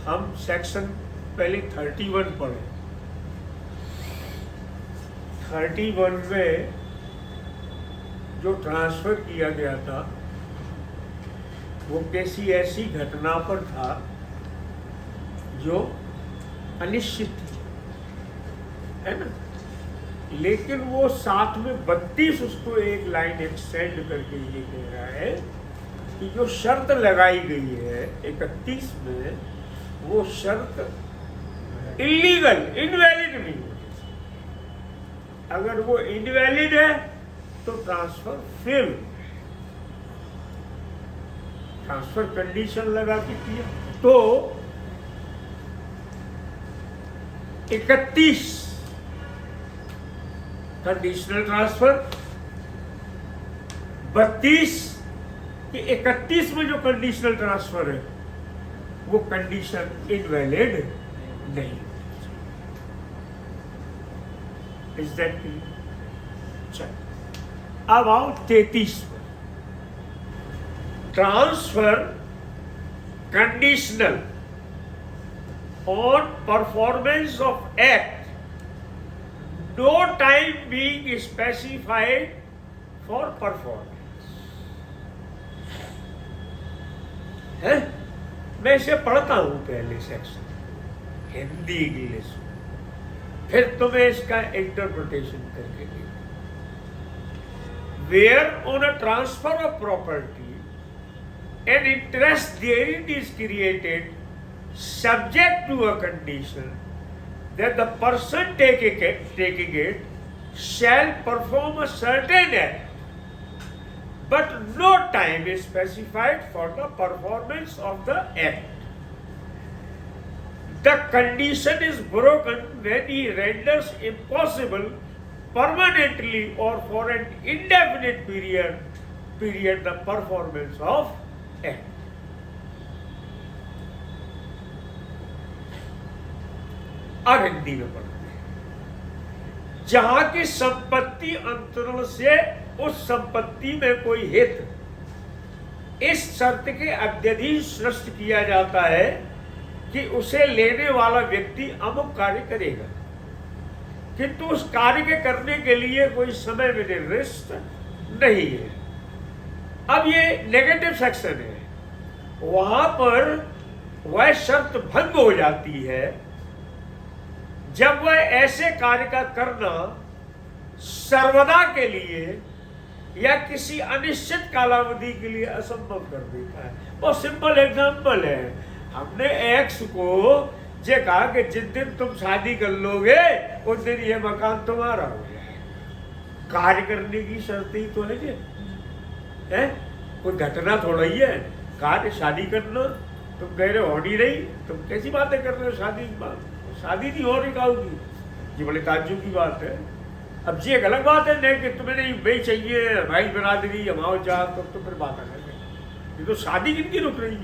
हम सेक्शन पहले 31 पढ़े। 31 में जो ट्रांसफर किया गया था वो किसी ऐसी घटना पर था जो अनिश्चित थी, है ना। लेकिन वो साथ में 32 उसको एक लाइन एक्सटेंड करके ये कह रहा है कि जो शर्त लगाई गई है 31 में, वो शर्त इलीगल, इनवैलिड नहीं होती। अगर वो इनवैलिड है तो ट्रांसफर फेल, ट्रांसफर कंडीशन लगा के किया तो 31 कंडीशनल ट्रांसफर, 32 कि 31 में जो कंडीशनल ट्रांसफर है वो कंडीशन इनवैलिड नहीं। Is that clear? चल अब आओ 33 में। Transfer conditional on performance of act, no time being specified for performance। है? मैं इसे पढ़ता हूं पहले सेक्शन, हिंदी इंग्लिश, फिर तुम्हें इसका इंटरप्रिटेशन करके देता। Where on a transfer of property an interest therein is created subject to a condition that the person taking it shall perform a certain act, but no time is specified for the performance of the act. The condition is broken when he renders impossible permanently or for an indefinite period the performance of act. अब हिंदी में पढ़ते हैं। जहां की संपत्ति अंतरण से उस संपत्ति में कोई हित इस शर्त के अत्यधिक सृष्ट किया जाता है कि उसे लेने वाला व्यक्ति अमुक कार्य करेगा, किंतु उस कार्य के करने के लिए कोई समय में निर्दिष्ट नहीं है। अब ये नेगेटिव सेक्शन है, वहां पर वह शर्त भंग हो जाती है जब वह ऐसे कार्य का करना सर्वदा के लिए या किसी अनिश्चित कालावधि के लिए असंभव कर देता है। बहुत सिंपल एग्जांपल है, हमने एक्स को ये कहा कि जिस दिन तुम शादी कर लोगे उस दिन ये मकान तुम्हारा हो जाएगा। कार्य करने की शर्त ही तो है ये, है? कोई घटना थोड़ा ही है। कार्य शादी करना, तुम कह रहे हो नहीं रही, तुम कैसी बातें कर रहे हो? शादी की बात, शादी नहीं हो रही होगी, ये बड़े ताज्जुब की बात है। अब ये एक अलग बात है नहीं कि तुम्हें नहीं भाई चाहिए भाई बिरादरी हमाओ जा, तो फिर बात अलग है। ये तो शादी किनकी रुक रही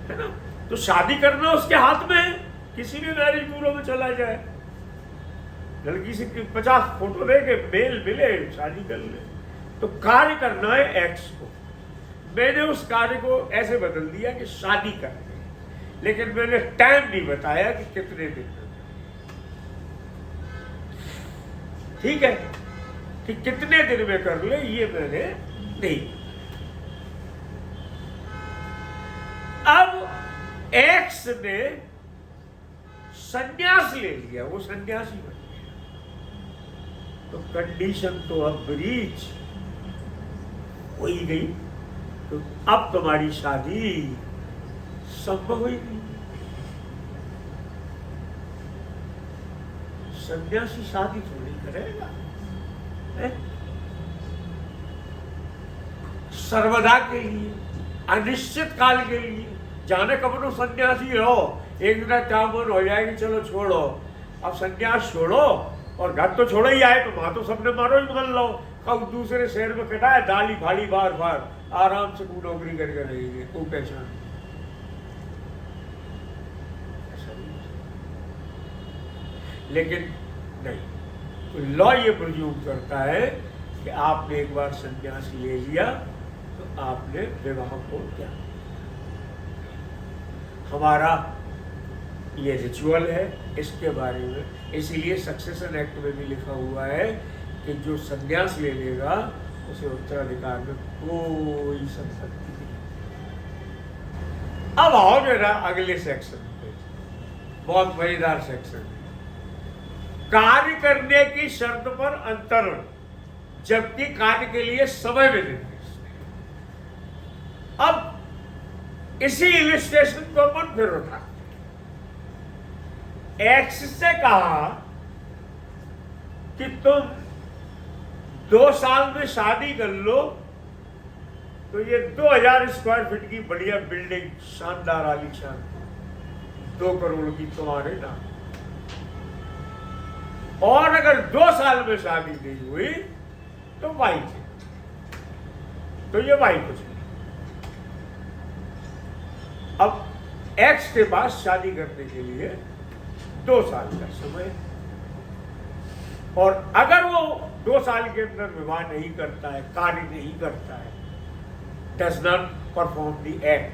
है ना। तो शादी करना उसके हाथ में है, किसी भी मैरिज ब्यूरो में चला जाए, लड़की से 50 फोटो दे के मेल मिले शादी कर ले। तो कार्य करना है एक्स को, मैंने उस कार्य को ऐसे बदल दिया कि शादी करनी है, लेकिन मैंने टाइम नहीं बताया कि कितने दिन में। ठीक है कि कितने दिन में कर ले ये मैंने नहीं। अब एक्स ने संन्यास ले लिया, वो सन्यासी बन गया, तो कंडीशन तो अब ब्रीच हो ही गई। तो अब तुम्हारी शादी संभव ही नहीं। सन्यासी शादी थोड़ी करेगा, सर्वदा के लिए, अनिश्चित काल के लिए। जाने कब नो सन्यासी रहो, एक दिन चामन हो जाएगी, चलो छोड़ो। अब सन्यास छोड़ो और घर तो छोड़ो ही आए, तो वहां तो सबने मारो ही मान लो। कब दूसरे शहर में कटा है दाली भाड़ी बार बार, आराम से कोई नौकरी करके रहेगी, कोई पैसा नहीं। लेकिन नहीं, लॉ ये प्रज्यूम करता है कि आपने एक बार संन्यास ले लिया तो आपने विवाह को क्या, हमारा ये रिचुअल है इसके बारे में। इसीलिए सक्सेशन एक्ट में भी लिखा हुआ है कि जो संन्यास ले लेगा उसे उत्तराधिकार में कोई संपत्ति नहीं। अब आओ जरा अगले सेक्शन पे, बहुत मजेदार सेक्शन है। कार्य करने की शर्त पर अंतरण, जबकि कार्य के लिए समय में निर्देश। अब इसी इलिस्ट्रेशन को अपन फिर उठा, एक्स से कहा कि तुम 2 साल में शादी कर लो तो ये 2000 स्क्वायर फीट की बढ़िया बिल्डिंग शानदार आलीशान 2 करोड़ की तुम्हारे नाम। और अगर 2 साल में शादी नहीं हुई तो वाई थे, तो ये वाई कुछ नहीं। अब एक्स के पास शादी करने के लिए 2 साल का समय, और अगर वो 2 साल के अंदर विवाह नहीं करता है, कार्य नहीं करता है, does not perform the act,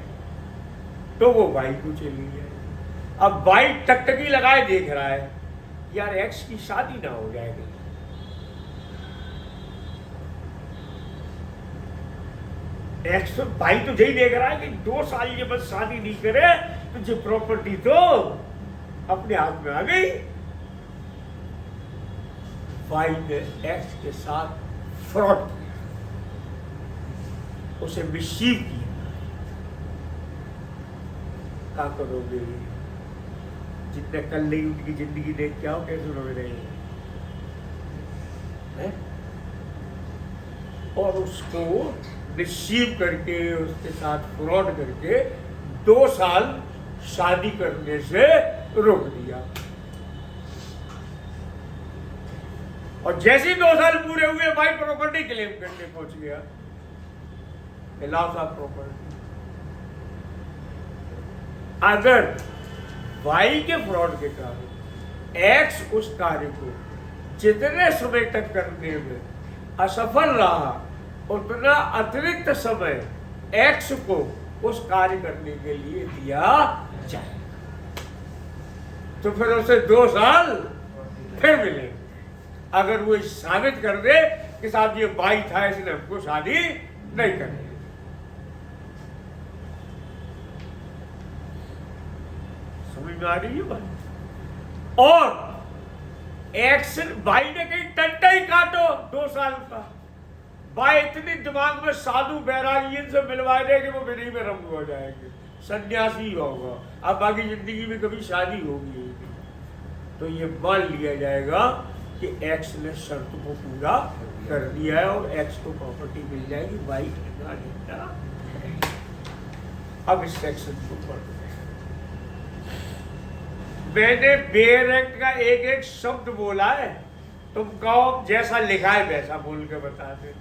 तो वो वाई को चली जाएगी। अब वाई टकटकी लगाए देख रहा है, यार एक्स की शादी ना हो जाएगी। एक्स तो भाई तो यही देख रहा है कि 2 साल ये बस शादी नहीं करे तो जो प्रॉपर्टी तो अपने हाथ में आ गई। वाई ने एक्स के साथ फ्रॉड किया, उसे मिससीव किया। क्या करोगे? जितने कल नहीं उनकी जिंदगी देख के आओ कैसे रोए रहे हैं? और उसको मिससीव करके, उसके साथ फ्रॉड करके 2 साल शादी करने से रोक दिया। और जैसे ही 2 साल पूरे हुए भाई प्रॉपर्टी क्लेम करने पहुंच गया, लॉस ऑफ प्रॉपर्टी। अगर वाई के फ्रॉड के कारण एक्स उस कार्य को जितने समय तक करने में असफल रहा, उतना अतिरिक्त समय एक्स को उस कार्य करने के लिए दिया जाए, तो फिर उसे 2 साल फिर मिलेंगे। अगर वो साबित कर दे कि साहब ये भाई था, इसने हमको शादी नहीं करनी। समझ में आ रही है बात? और एक्स भाई ने कहीं टंटा ही काटो 2 साल का, भाई इतनी दिमाग में साधु बैरागियन से मिलवाए दे कि वो विधि में रंग हो जाएंगे, सन्यासी होगा, अब बाकी जिंदगी में कभी शादी होगी तो ये मान लिया जाएगा कि एक्स ने शर्त को पूरा कर दिया है और एक्स को प्रॉपर्टी मिल जाएगी। वाई ठंडा। अब इस सेक्शन को पढ़ रहे हैं। मैंने बेयर एक्ट का एक शब्द बोला है, तुम कहो जैसा लिखा है वैसा बोल के बता दे।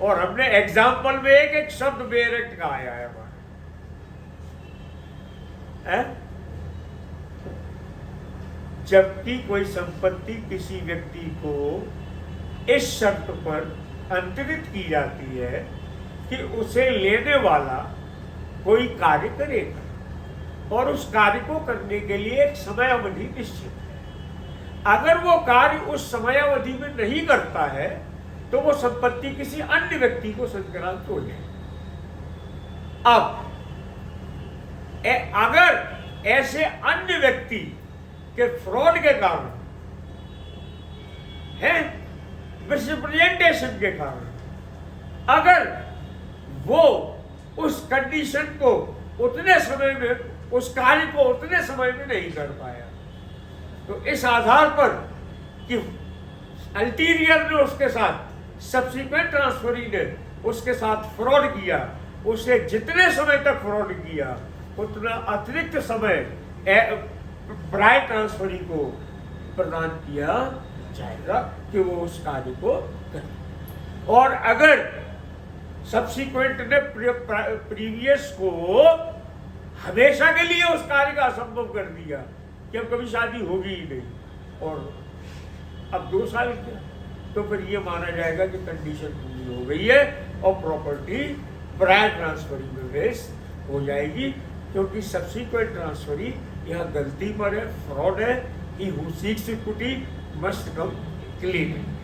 और हमने एग्जाम्पल में एक शब्द बेयर एक्ट का आया है हमारे, जबकि कोई संपत्ति किसी व्यक्ति को इस शर्त पर अंतरित की जाती है कि उसे लेने वाला कोई कार्य करेगा और उस कार्य को करने के लिए एक समय अवधि निश्चित है। अगर वो कार्य उस समय अवधि में नहीं करता है तो वो संपत्ति किसी अन्य व्यक्ति को संक्रांत हो जाए। अब अगर ऐसे अन्य व्यक्ति के फ्रॉड के कारण है, मिसरिप्रेजेंटेशन के कारण अगर वो उस कंडीशन को उतने समय में, उस कार्य को उतने समय में नहीं कर पाया, तो इस आधार पर कि अल्टीरियर ने उसके साथ, सब्सिक्वेंट ट्रांसफरी ने उसके साथ फ्रॉड किया, उसे जितने समय तक फ्रॉड किया उतना अतिरिक्त समय प्राय ट्रांसफरी को प्रदान किया जाएगा कि वो उस कार्य को करे। और अगर सब्सिक्वेंट ने प्रीवियस को हमेशा के लिए उस कार्य का असंभव कर दिया कि अब कभी शादी होगी ही नहीं और अब 2 साल किया, तो फिर ये माना जाएगा कि कंडीशन पूरी हो गई है और प्रॉपर्टी प्राय ट्रांसफरी में वेस्ट हो जाएगी। क्योंकि सब्सिक्वेंट ट्रांसफर ही यहाँ गलती पर है, फ्रॉड है। He who seeks equity must come clean.